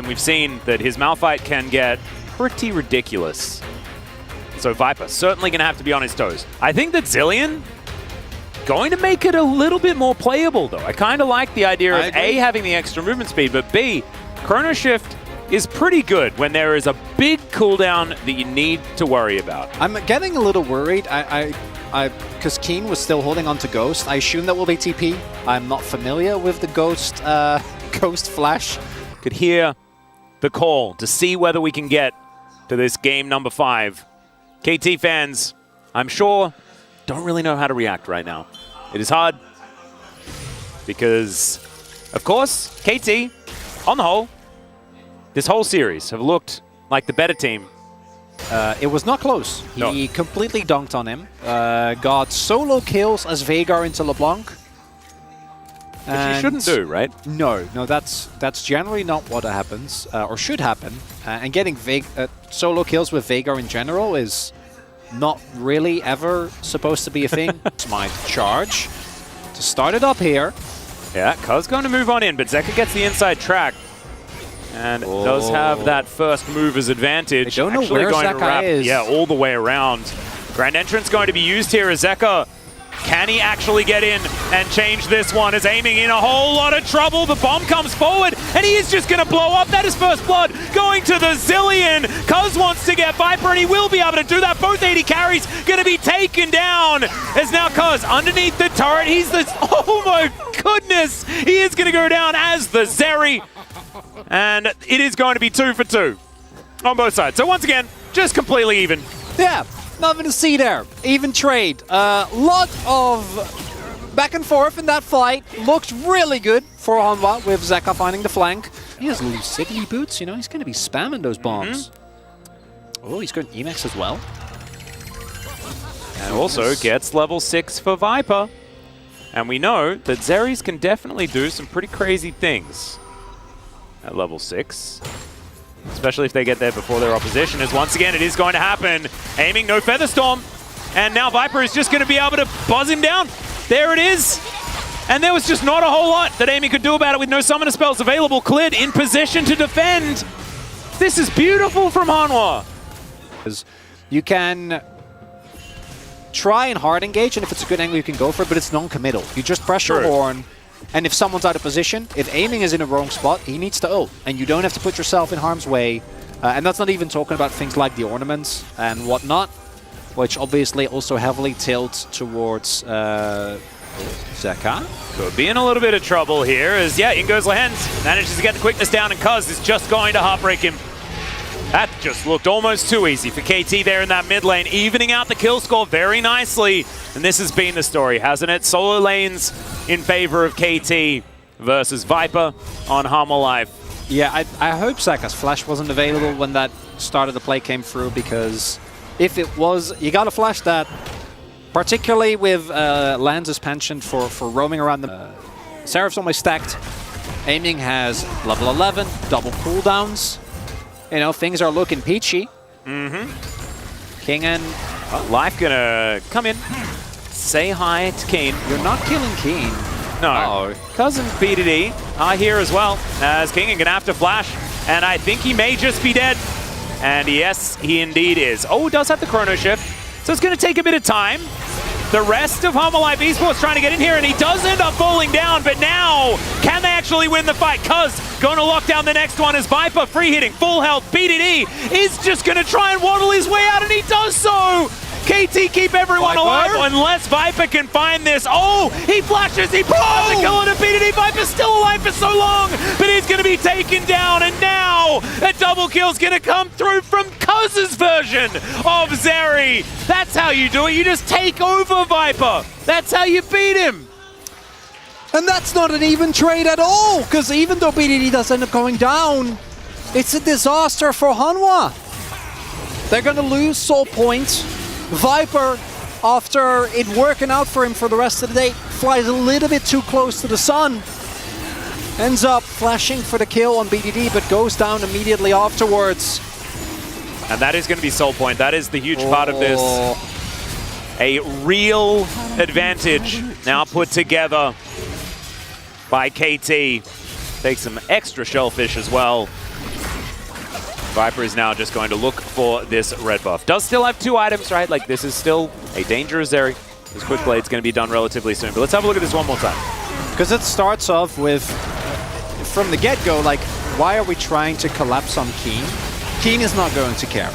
And we've seen that his Malphite can get pretty ridiculous. So Viper certainly going to have to be on his toes. I think that Zilean going to make it a little bit more playable, though. I kind of like the idea of A, having the extra movement speed, but B, Chrono Shift is pretty good when there is a big cooldown that you need to worry about. I'm getting a little worried. Because Keen was still holding on to Ghost. I assume that will be TP. I'm not familiar with the Ghost Ghost Flash. Could hear the call to see whether we can get to this game number 5. KT fans, I'm sure, don't really know how to react right now. It is hard because, of course, KT, on the whole, this whole series have looked like the better team. It was not close. He completely dunked on him. Got solo kills as Veigar into LeBlanc. Which you shouldn't do, right? No, that's generally not what happens, or should happen. And getting solo kills with Veigar in general is not really ever supposed to be a thing. Smite charge to start it up here. Yeah, Cuz going to move on in, but Zeka gets the inside track. And does have that first mover's advantage. I don't know where Zeka is. Yeah, all the way around. Grand Entrance going to be used here as Zeka. Can he actually get in and change this one? Is aiming in a whole lot of trouble. The bomb comes forward, and he is just going to blow up. That is first blood going to the Zilean. Cuz wants to get Viper, and he will be able to do that. Both 80 carries going to be taken down. As now Cuz underneath the turret. He's the... Oh my goodness! He is going to go down as the Zeri. And it is going to be 2 for 2 on both sides. So once again, just completely even. Yeah, nothing to see there. Even trade. Lot of back and forth in that fight. Looked really good for Hanwha with Zeka finding the flank. He has lucidity boots, you know, he's going to be spamming those bombs. Oh, he's going Emacs as well. And also gets level 6 for Viper. And we know that Zeris can definitely do some pretty crazy things at level 6. Especially if they get there before their opposition, as once again it is going to happen. Aiming, no Featherstorm. And now Viper is just going to be able to buzz him down. There it is. And there was just not a whole lot that Amy could do about it with no summoner spells available. Cleared in position to defend. This is beautiful from Hanwha. You can try and hard engage, and if it's a good angle you can go for it, but it's non-committal. You just press your horn. And if someone's out of position, if aiming is in a wrong spot, he needs to ult. And you don't have to put yourself in harm's way. And that's not even talking about things like the ornaments and whatnot, which obviously also heavily tilt towards Zeka. Could be in a little bit of trouble here as, yeah, in goes Lehens. Manages to get the quickness down, and Cuz is just going to heartbreak him. That just looked almost too easy for KT there in that mid lane, evening out the kill score very nicely. And this has been the story, hasn't it? Solo lanes in favor of KT versus Viper on Hanwha Life. Yeah, I hope Zeka's flash wasn't available when that start of the play came through, because if it was, you gotta flash that. Particularly with Lance's penchant for roaming around the... Seraph's almost stacked. Aiming has level 11, double cooldowns. You know, things are looking peachy. King and... Life gonna come in, say hi to Keen. You're not killing Keen. No. Cousin BDD are here as well, as King gonna have to flash. And I think he may just be dead. And yes, he indeed is. Oh, does have the Chrono Shift. So it's gonna take a bit of time. The rest of Hanwha Life Esports trying to get in here, and he does end up falling down, but now, can they actually win the fight? Cuz going to lock down the next one as Viper free hitting, full health. BDD is just going to try and waddle his way out, and he does so! KT keep everyone alive unless Viper can find this. Oh, he flashes, he pulls the kill on a BDD. Viper's still alive for so long, but he's going to be taken down, and now a double kill's going to come through from Cuz's version of Zeri. That's how you do it. You just take over Viper. That's how you beat him. And that's not an even trade at all, because even though BDD does end up going down, it's a disaster for Hanwha. They're going to lose soul points. Viper, after it working out for him for the rest of the day, flies a little bit too close to the sun. Ends up flashing for the kill on BDD, but goes down immediately afterwards. And that is going to be soul point. That is the huge part of this. A real advantage now put together by KT. Takes some extra shellfish as well. Viper is now just going to look for this red buff. Does still have 2 items, right? Like, this is still a dangerous area. This quick blade's going to be done relatively soon. But let's have a look at this one more time. Because it starts off with, from the get-go, like, why are we trying to collapse on Keen? Keen is not going to care.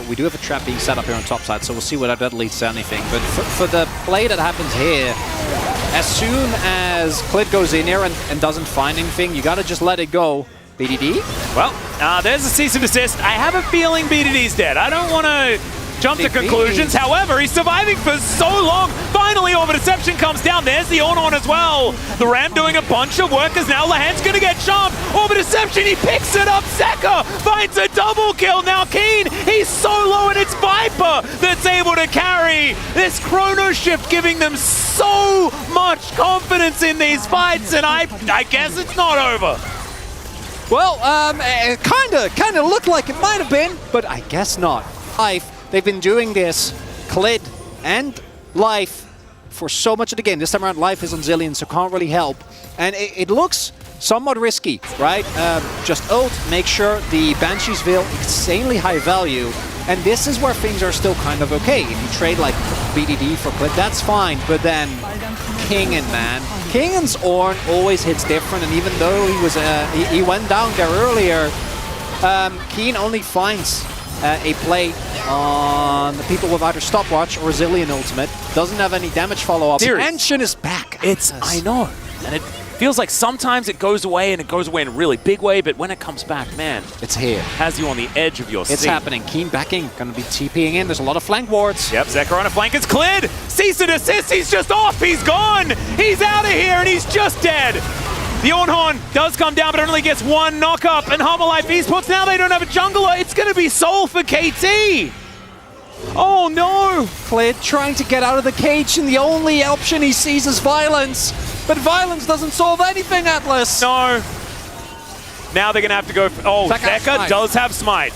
We do have a trap being set up here on top side, so we'll see whether that leads to anything. But for the play that happens here, as soon as Clit goes in here and doesn't find anything, you gotta just let it go. BDD? Well, there's a cease and desist. I have a feeling BDD's dead. I don't want to jump to conclusions. However, he's surviving for so long. Finally, Orb of Deception comes down. There's the on as well. The Ram doing a bunch of work as now Lahan's going to get charmed. Orb of Deception, he picks it up. Zeka finds a double kill. Now Keen, he's solo, and it's Viper that's able to carry this Chrono Shift, giving them so much confidence in these fights, and I guess it's not over. Well, it kind of looked like it might have been, but I guess not. They've been doing this, Clit and Life, for so much of the game. This time around, Life is on Zillion, so can't really help. And it looks somewhat risky, right? Just ult, make sure the Banshee's Veil insanely high value. And this is where things are still kind of okay. If you trade like BDD for Clit, that's fine. But then Kingen, man. Kingen's Ornn always hits different, and even though he went down there earlier, Keen only finds a play on the people with either Stopwatch or Zillion Ultimate. Doesn't have any damage follow-up. Tension is back. I know. And it feels like sometimes it goes away, and it goes away in a really big way, but when it comes back, man, it's here. Has you on the edge of your seat. It's happening. Keen backing. Going to be TPing in. There's a lot of flank wards. Yep, Zeka on a flank. It's cleared. Cease and desist. He's just off. He's gone. He's out of here, and he's just dead. The Ornn does come down, but it only gets 1 knock-up, and Hanwha Life Esports, now they don't have a jungler. It's going to be Soul for KT. Oh, no. Clit trying to get out of the cage, and the only option he sees is violence. But violence doesn't solve anything, Atlas. No. Now they're going to have to go... Zeka does have Smite.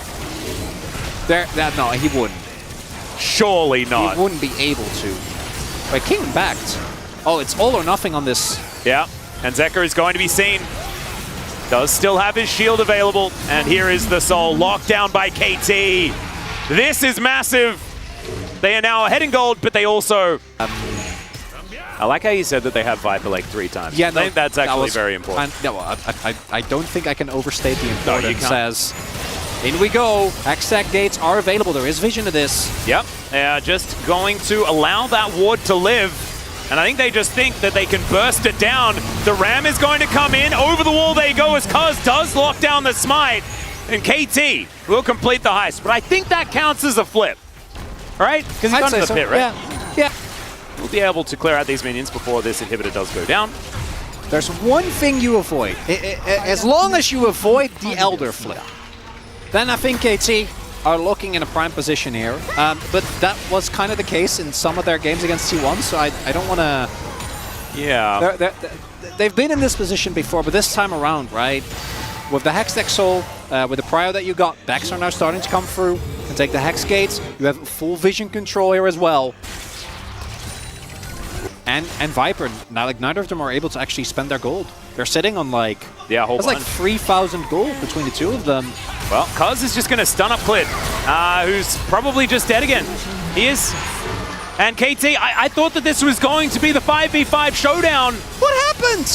No, he wouldn't. Surely not. He wouldn't be able to. Wait, King backed. Oh, it's all or nothing on this. Yeah. And Zeka is going to be seen. Does still have his shield available. And here is the Soul locked down by KT. This is massive. They are now ahead in gold, but they also... I like how you said that they have Viper like 3 times. Yeah, I think that's actually very important. I don't think I can overstate the importance. As in we go. Hextech gates are available. There is vision to this. Yep. Just going to allow that ward to live. And I think they just think that they can burst it down. The Ram is going to come in. Over the wall they go as Cuz does lock down the Smite. And KT will complete the heist. But I think that counts as a flip. Right? Because he's under the pit, right? Yeah. We'll be able to clear out these minions before this inhibitor does go down. There's one thing you avoid. As long as you avoid the Elder flip, then I think KT are looking in a prime position here. But that was kind of the case in some of their games against T1, so I don't want to... Yeah. They've been in this position before, but this time around, right? With the Hextech Soul, with the Prio that you got, Backs are now starting to come through and take the Hex Gates. You have full vision control here as well. And Viper, now like neither of them are able to actually spend their gold. They're sitting on like... Yeah, a whole bunch. Like 3,000 gold between the two of them. Well, Cuz is just going to stun up Clit, who's probably just dead again. He is. And KT, I thought that this was going to be the 5v5 showdown. What happened?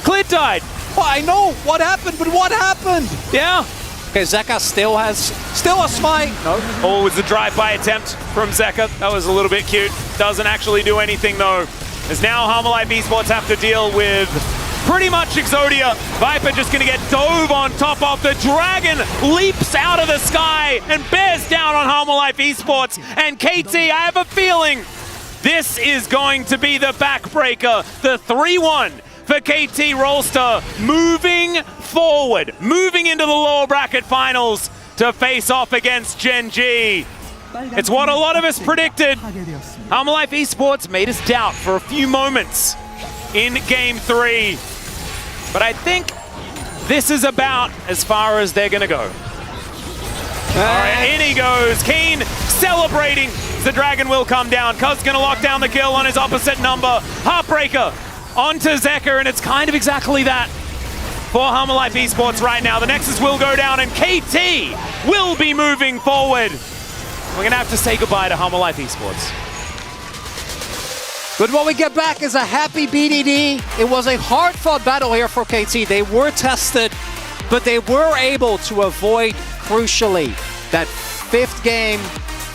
Clit died. Well, I know what happened, but what happened? Yeah. Okay, Zeka still has a Smite. No. Oh, it was the drive-by attempt from Zeka. That was a little bit cute. Doesn't actually do anything, though. As now Hanwha Life Esports have to deal with pretty much Exodia. Viper just going to get dove on top of. The Dragon leaps out of the sky and bears down on Hanwha Life Esports. And KT, I have a feeling this is going to be the backbreaker. The 3-1 for KT Rolster, moving forward, moving into the lower bracket finals to face off against Gen G. It's what a lot of us predicted. Hanwha Life Esports made us doubt for a few moments in Game 3. But I think this is about as far as they're going to go. All right, in he goes. Keen celebrating. The Dragon will come down. Cuz going to lock down the kill on his opposite number. Heartbreaker onto Zeka, and it's kind of exactly that. for Hanwha Life Esports right now. The Nexus will go down and KT will be moving forward. We're going to have to say goodbye to Hanwha Life Esports. But what we get back is a happy BDD. It was a hard-fought battle here for KT. They were tested, but they were able to avoid, crucially, that 5th game,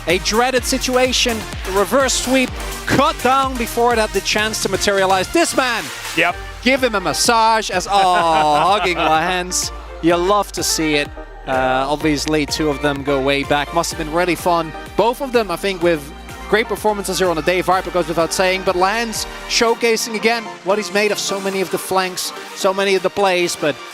a dreaded situation, the reverse sweep, cut down before it had the chance to materialize. This man, Yep. give him a massage as, hugging Lance. You love to see it. Obviously, 2 of them go way back. Must have been really fun. Both of them, I think, with great performances here on the day. Viper goes without saying, but Lance showcasing again what he's made of, so many of the flanks, so many of the plays, but